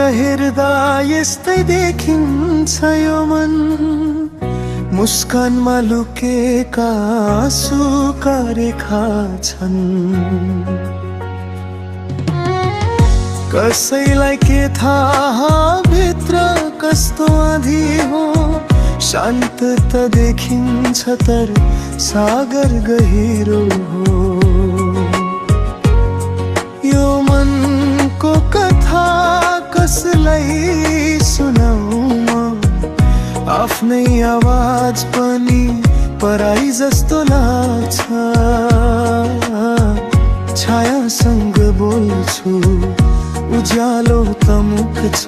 हेर्दा यस्तै देखिन्छ यो मन, मुस्कानमा लुकेका आँसुका रेखा छन्। कसैलाई के थाहा भित्र कस्तो आँधी हो, शान्त त देखिन्छ तर सागर गहिरो हो। यो मनको कथा कसलाई सुनाऊ म, आफ्नै आवाज पनि पराई जस्तो लाग्छ। छायासँग बोल्छु, उज्यालो त मुख छ,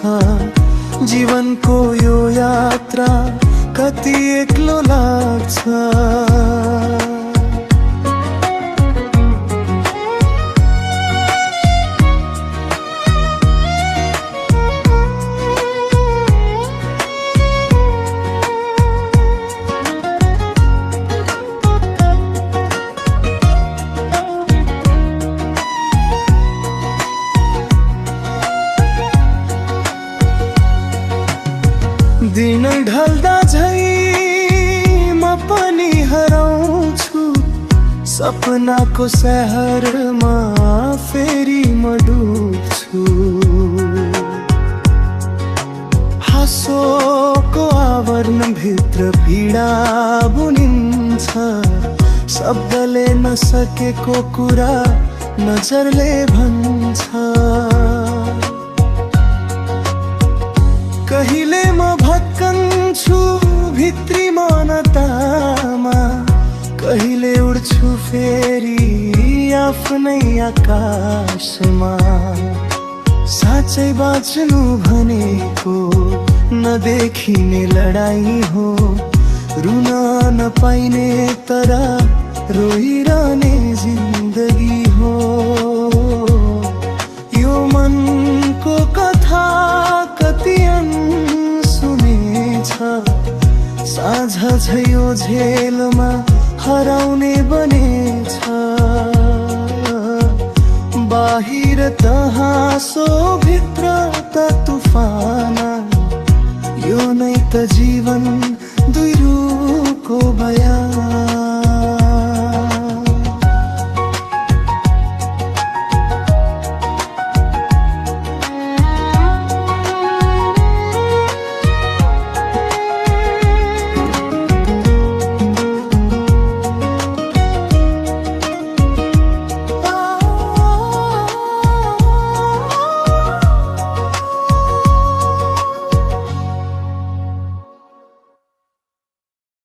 जीवनको यो यात्रा कति एक्लो लाग्छ। दिन ढल्दा झै म पनि हराउँछु, सपनाको सहरमा फेरि म डुब्छु। हाँसोको आवरण भित्र पीडा बुनिन्छ, शब्दले नसकेको कुरा नजरले भन्छ। कहिले म भत्कन्छु भित्री मनतामा, कहिले उड्छु फेरि आफ्नै आकाशमा। साँच्चै बाँच्नु भनेको नदेखिने लडाई हो, रुन नपाइने तर रोइरहने जिन्दगी हो। यो मनको कथा कति सुनेछ, साँझ झैयो झेलमा हराउने बनेछ। बाहिर त हाँसो भित्र त तुफान, यो नै त जीवन दुई रूप